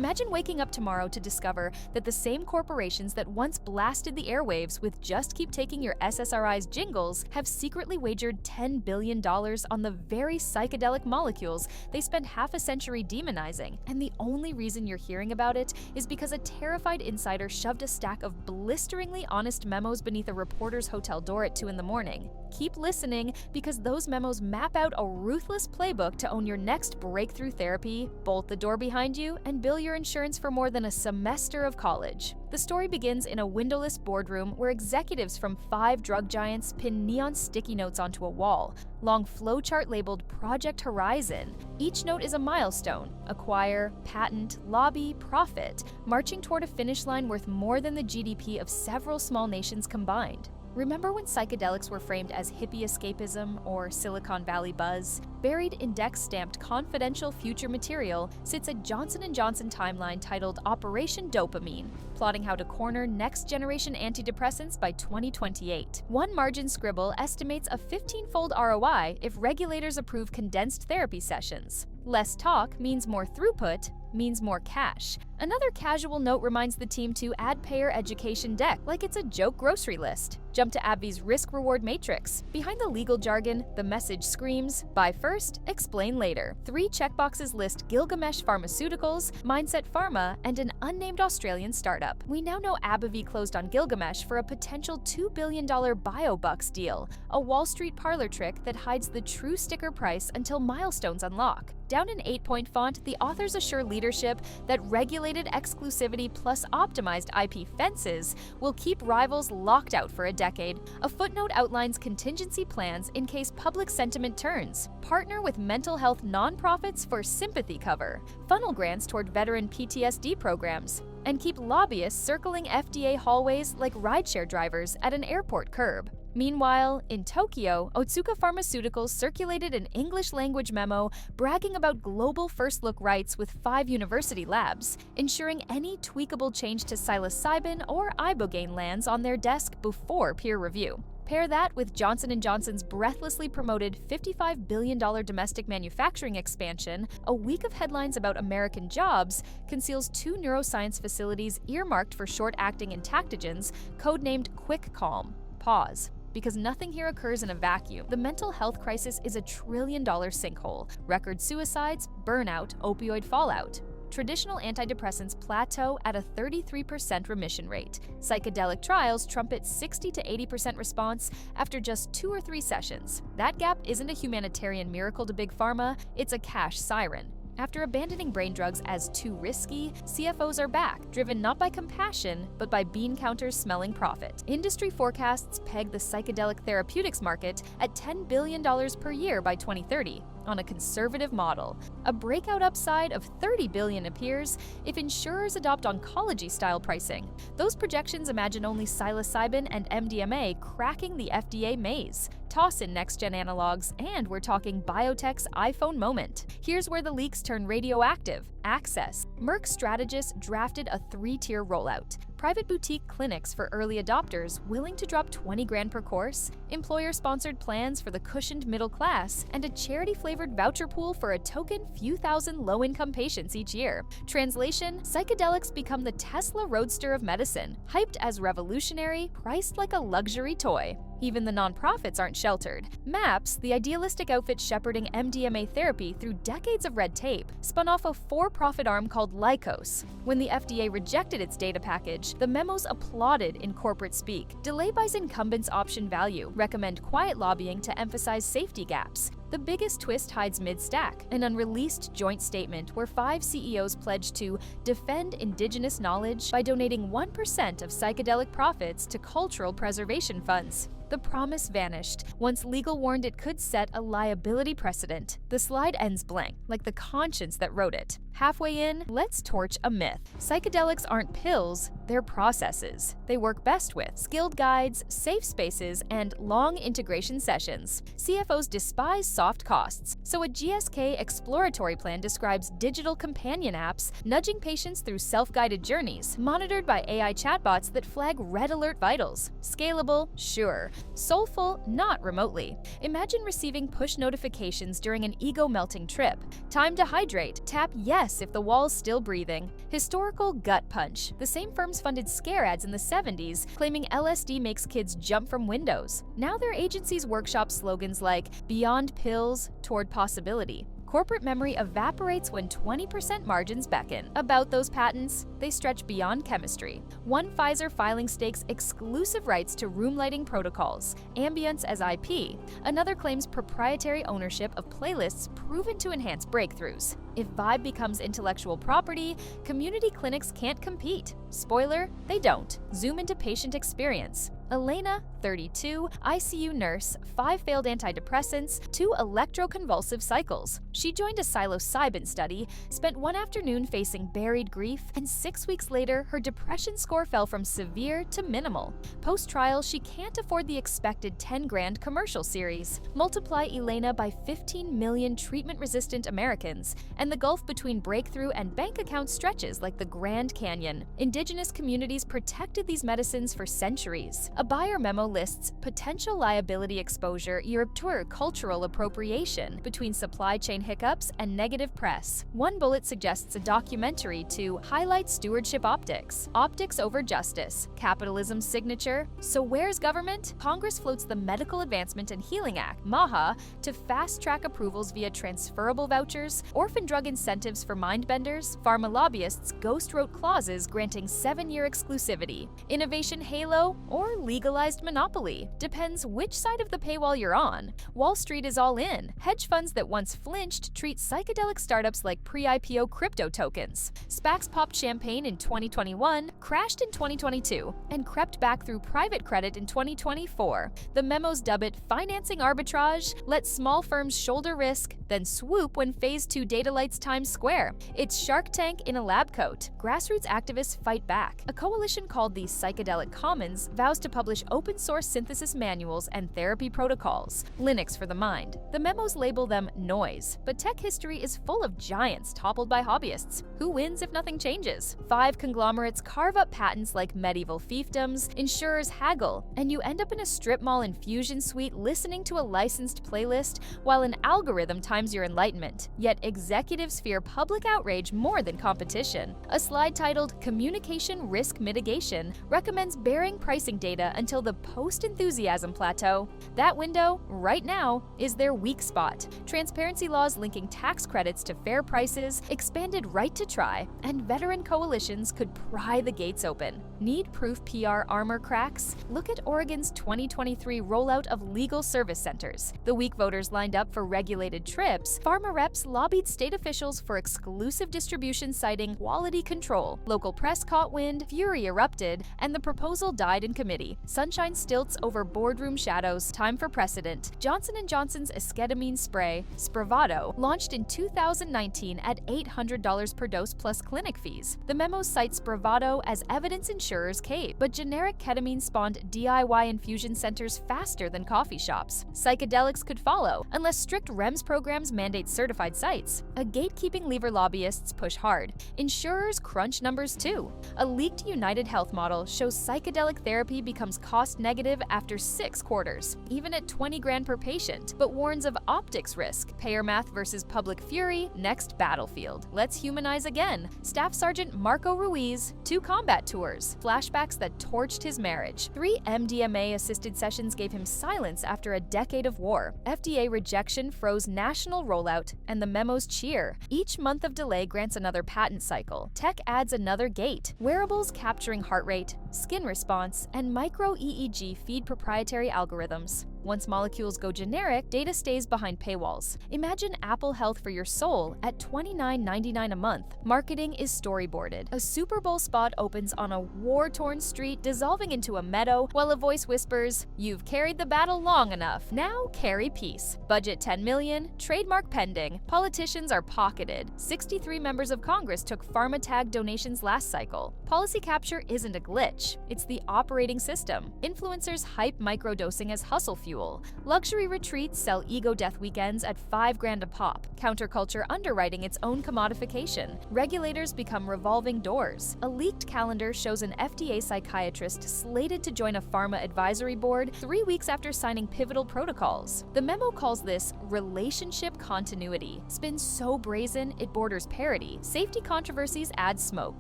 Imagine waking up tomorrow to discover that the same corporations that once blasted the airwaves with "just keep taking your SSRIs" jingles have secretly wagered $10 billion on the very psychedelic molecules they spent half a century demonizing. And the only reason you're hearing about it is because a terrified insider shoved a stack of blisteringly honest memos beneath a reporter's hotel door at 2 in the morning. Keep listening, because those memos map out a ruthless playbook to own your next breakthrough therapy, bolt the door behind you, and bill your insurance for more than a semester of college. The story begins in a windowless boardroom where executives from 5 drug giants pin neon sticky notes onto a wall, long flowchart labeled Project Horizon. Each note is a milestone: acquire, patent, lobby, profit, marching toward a finish line worth more than the GDP of several small nations combined. Remember when psychedelics were framed as hippie escapism or Silicon Valley buzz? Buried index-stamped confidential future material sits a Johnson & Johnson timeline titled Operation Dopamine, plotting how to corner next-generation antidepressants by 2028. One margin scribble estimates a 15-fold ROI if regulators approve condensed therapy sessions. Less talk means more throughput, means more cash. Another casual note reminds the team to add payer education deck like it's a joke grocery list. Jump to AbbVie's risk-reward matrix. Behind the legal jargon, the message screams, buy first, explain later. 3 checkboxes list Gilgamesh Pharmaceuticals, Mindset Pharma, and an unnamed Australian startup. We now know AbbVie closed on Gilgamesh for a potential $2 billion BioBucks deal, a Wall Street parlor trick that hides the true sticker price until milestones unlock. Down in 8-point font, the authors assure leadership that regulated exclusivity plus optimized IP fences will keep rivals locked out for a decade. A footnote outlines contingency plans in case public sentiment turns. Partner with mental health nonprofits for sympathy cover. Funnel grants toward veteran PTSD programs. And keep lobbyists circling FDA hallways like rideshare drivers at an airport curb. Meanwhile, in Tokyo, Otsuka Pharmaceuticals circulated an English-language memo bragging about global first-look rights with 5 university labs, ensuring any tweakable change to psilocybin or ibogaine lands on their desk before peer review. Pair that with Johnson & Johnson's breathlessly promoted $55 billion domestic manufacturing expansion, a week of headlines about American jobs conceals 2 neuroscience facilities earmarked for short-acting entactogens, codenamed Quick Calm. Pause. Because nothing here occurs in a vacuum. The mental health crisis is a $1 trillion sinkhole. Record suicides, burnout, opioid fallout. Traditional antidepressants plateau at a 33% remission rate. Psychedelic trials trumpet 60 to 80% response after just 2 or 3 sessions. That gap isn't a humanitarian miracle to Big Pharma, it's a cash siren. After abandoning brain drugs as too risky, CFOs are back, driven not by compassion, but by bean counters smelling profit. Industry forecasts peg the psychedelic therapeutics market at $10 billion per year by 2030, on a conservative model. A breakout upside of $30 billion appears if insurers adopt oncology-style pricing. Those projections imagine only psilocybin and MDMA cracking the FDA maze. Toss in next-gen analogs, and we're talking biotech's iPhone moment. Here's where the leaks turn radioactive. Access. Merck strategists drafted a 3-tier rollout. Private boutique clinics for early adopters willing to drop 20 grand per course, employer-sponsored plans for the cushioned middle class, and a charity-flavored voucher pool for a token few thousand low-income patients each year. Translation: psychedelics become the Tesla Roadster of medicine, hyped as revolutionary, priced like a luxury toy. Even the nonprofits aren't sheltered. MAPS, the idealistic outfit shepherding MDMA therapy through decades of red tape, spun off a for-profit arm called Lykos. When the FDA rejected its data package, the memos applauded in corporate speak. Delay buys incumbents option value, recommend quiet lobbying to emphasize safety gaps. The biggest twist hides mid-stack, an unreleased joint statement where 5 CEOs pledged to defend indigenous knowledge by donating 1% of psychedelic profits to cultural preservation funds. The promise vanished once legal warned it could set a liability precedent. The slide ends blank, like the conscience that wrote it. Halfway in, let's torch a myth. Psychedelics aren't pills, Their processes. They work best with skilled guides, safe spaces, and long integration sessions. CFOs despise soft costs, so a GSK exploratory plan describes digital companion apps nudging patients through self-guided journeys, monitored by AI chatbots that flag red alert vitals. Scalable? Sure. Soulful? Not remotely. Imagine receiving push notifications during an ego-melting trip. Time to hydrate. Tap yes if the wall's still breathing. Historical gut punch. The same firms funded scare ads in the 70s, claiming LSD makes kids jump from windows. Now their agencies workshop slogans like "Beyond pills, toward possibility." Corporate memory evaporates when 20% margins beckon. About those patents, they stretch beyond chemistry. One Pfizer filing stakes exclusive rights to room lighting protocols, ambience as IP. Another claims proprietary ownership of playlists proven to enhance breakthroughs. If Vibe becomes intellectual property, community clinics can't compete. Spoiler, they don't. Zoom into patient experience. Elena, 32, ICU nurse, 5 failed antidepressants, 2 electroconvulsive cycles. She joined a psilocybin study, spent one afternoon facing buried grief, and 6 weeks later, her depression score fell from severe to minimal. Post-trial, she can't afford the expected 10 grand commercial series. Multiply Elena by 15 million treatment-resistant Americans, and the gulf between breakthrough and bank accounts stretches like the Grand Canyon. Indigenous communities protected these medicines for centuries. A buyer memo lists potential liability exposure to cultural appropriation between supply chain hiccups and negative press. One bullet suggests a documentary to highlight stewardship optics. Optics over justice. Capitalism's signature. So where's government? Congress floats the Medical Advancement and Healing Act, MAHA, to fast-track approvals via transferable vouchers, orphan drug incentives for mindbenders, pharma lobbyists ghost-wrote clauses granting 7-year exclusivity. Innovation halo or legalized monopoly. Depends which side of the paywall you're on. Wall Street is all in. Hedge funds that once flinched treat psychedelic startups like pre-IPO crypto tokens. SPACs popped champagne in 2021, crashed in 2022, and crept back through private credit in 2024. The memos dub it financing arbitrage, let small firms shoulder risk, then swoop when Phase 2 data lights Times Square. It's Shark Tank in a lab coat. Grassroots activists fight back. A coalition called the Psychedelic Commons vows to publish open-source synthesis manuals and therapy protocols, Linux for the mind. The memos label them noise, but tech history is full of giants toppled by hobbyists. Who wins if nothing changes? 5 conglomerates carve up patents like medieval fiefdoms, insurers haggle, and you end up in a strip mall infusion suite listening to a licensed playlist while an algorithm times your enlightenment. Yet executives fear public outrage more than competition. A slide titled "Communication Risk Mitigation" recommends bearing pricing data until the post-enthusiasm plateau. That window, right now, is their weak spot. Transparency laws linking tax credits to fair prices, expanded right to try, and veteran coalitions could pry the gates open. Need proof PR armor cracks? Look at Oregon's 2023 rollout of legal service centers. The weak voters lined up for regulated trips, pharma reps lobbied state officials for exclusive distribution citing quality control. Local press caught wind, fury erupted, and the proposal died in committee. Sunshine stilts over boardroom shadows, time for precedent. Johnson & Johnson's esketamine spray, Spravato, launched in 2019 at $800 per dose plus clinic fees. The memo cites Spravato as evidence insurers cave, but generic ketamine spawned DIY infusion centers faster than coffee shops. Psychedelics could follow, unless strict REMS programs mandate certified sites. A gatekeeping lever lobbyists push hard. Insurers crunch numbers too. A leaked United Health model shows psychedelic therapy becomes cost negative after 6 quarters, even at 20 grand per patient, but warns of optics risk. Payer math versus public fury, next battlefield. Let's humanize again. Staff Sergeant Marco Ruiz, 2 combat tours, flashbacks that torched his marriage. 3 MDMA-assisted sessions gave him silence after a decade of war. FDA rejection froze national rollout, and the memos cheer. Each month of delay grants another patent cycle. Tech adds another gate. Wearables capturing heart rate, skin response, and micro-EEG feed proprietary algorithms. Once molecules go generic, data stays behind paywalls. Imagine Apple Health for your soul at $29.99 a month. Marketing is storyboarded. A Super Bowl spot opens on a war-torn street dissolving into a meadow while a voice whispers, "You've carried the battle long enough. Now carry peace." Budget $10 million, trademark pending. Politicians are pocketed. 63 members of Congress took pharma tag donations last cycle. Policy capture isn't a glitch. It's the operating system. Influencers hype microdosing as hustle fuel. Luxury retreats sell ego death weekends at $5,000 a pop. Counterculture underwriting its own commodification. Regulators become revolving doors. A leaked calendar shows an FDA psychiatrist slated to join a pharma advisory board 3 weeks after signing pivotal protocols. The memo calls this relationship continuity. Spins so brazen it borders parody. Safety controversies add smoke.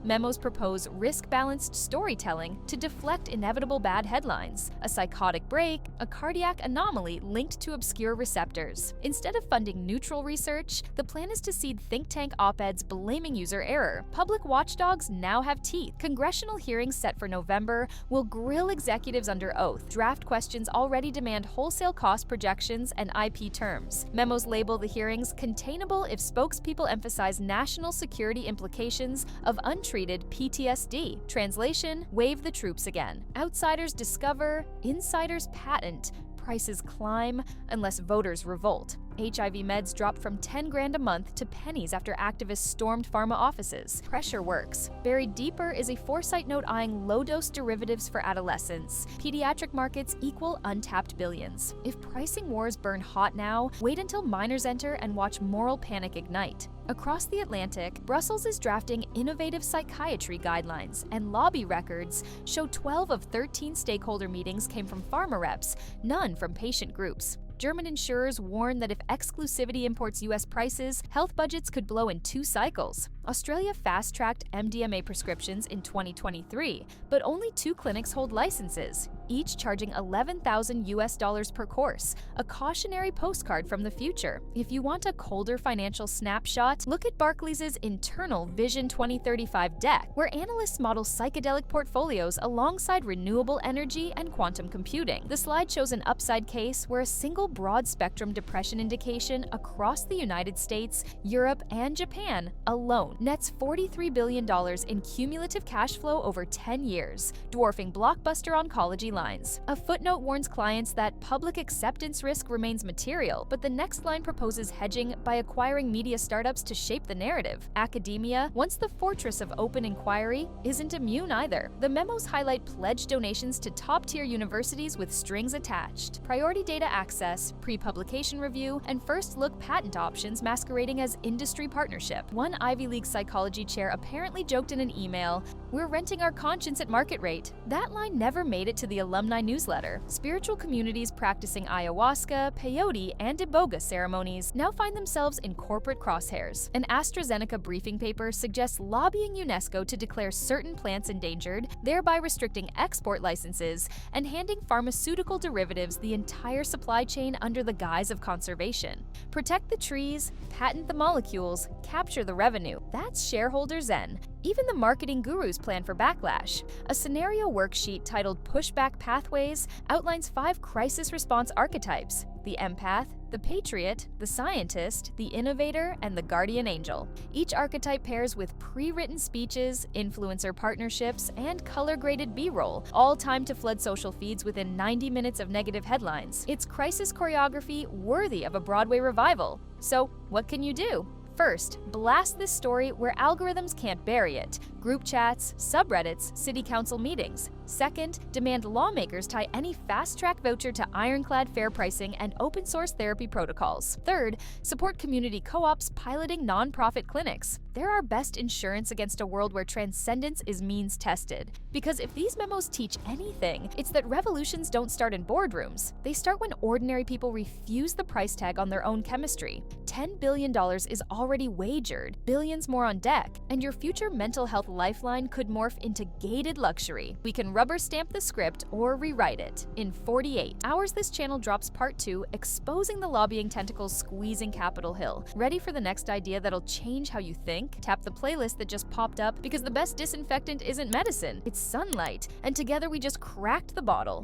Memos propose risk-balanced storytelling to deflect inevitable bad headlines. A psychotic break, a cardiac anomaly linked to obscure receptors. Instead of funding neutral research, the plan is to seed think tank op-eds blaming user error. Public watchdogs now have teeth. Congressional hearings set for November will grill executives under oath. Draft questions already demand wholesale cost projections and IP terms. Memos label the hearings containable if spokespeople emphasize national security implications of untreated PTSD. Translation: wave the troops again. Outsiders discover, insiders patent. Prices climb unless voters revolt. HIV meds drop from $10,000 a month to pennies after activists stormed pharma offices. Pressure works. Buried deeper is a foresight note eyeing low-dose derivatives for adolescents. Pediatric markets equal untapped billions. If pricing wars burn hot now, wait until minors enter and watch moral panic ignite. Across the Atlantic, Brussels is drafting innovative psychiatry guidelines, and lobby records show 12 of 13 stakeholder meetings came from pharma reps, none from patient groups. German insurers warn that if exclusivity imports U.S. prices, health budgets could blow in 2 cycles. Australia fast-tracked MDMA prescriptions in 2023, but only 2 clinics hold licenses, each charging $11,000 per course, a cautionary postcard from the future. If you want a colder financial snapshot, look at Barclays' internal Vision 2035 deck, where analysts model psychedelic portfolios alongside renewable energy and quantum computing. The slide shows an upside case where a single broad-spectrum depression indication across the United States, Europe, and Japan alone nets $43 billion in cumulative cash flow over 10 years, dwarfing blockbuster oncology lines. A footnote warns clients that public acceptance risk remains material, but the next line proposes hedging by acquiring media startups to shape the narrative. Academia, once the fortress of open inquiry, isn't immune either. The memos highlight pledged donations to top-tier universities with strings attached, priority data access, pre-publication review, and first-look patent options masquerading as industry partnership. One Ivy League psychology chair apparently joked in an email, "We're renting our conscience at market rate." That line never made it to the alumni newsletter. Spiritual communities practicing ayahuasca, peyote, and iboga ceremonies now find themselves in corporate crosshairs. An AstraZeneca briefing paper suggests lobbying UNESCO to declare certain plants endangered, thereby restricting export licenses and handing pharmaceutical derivatives the entire supply chain under the guise of conservation. Protect the trees, patent the molecules, capture the revenue. That's shareholder zen. Even the marketing gurus plan for backlash. A scenario worksheet titled Pushback Pathways outlines 5 crisis response archetypes: the empath, the patriot, the scientist, the innovator, and the guardian angel. Each archetype pairs with pre-written speeches, influencer partnerships, and color-graded B-roll, all timed to flood social feeds within 90 minutes of negative headlines. It's crisis choreography worthy of a Broadway revival. So, what can you do? First, blast this story where algorithms can't bury it. Group chats, subreddits, city council meetings. Second, demand lawmakers tie any fast-track voucher to ironclad fair pricing and open-source therapy protocols. Third, support community co-ops piloting nonprofit clinics. They're our best insurance against a world where transcendence is means-tested. Because if these memos teach anything, it's that revolutions don't start in boardrooms. They start when ordinary people refuse the price tag on their own chemistry. $10 billion is already wagered, billions more on deck, and your future mental health lifeline could morph into gated luxury. We can rubber stamp the script or rewrite it. In 48 hours, this channel drops part 2, exposing the lobbying tentacles squeezing Capitol Hill. Ready for the next idea that'll change how you think? Tap the playlist that just popped up, because the best disinfectant isn't medicine, it's sunlight, and together we just cracked the bottle.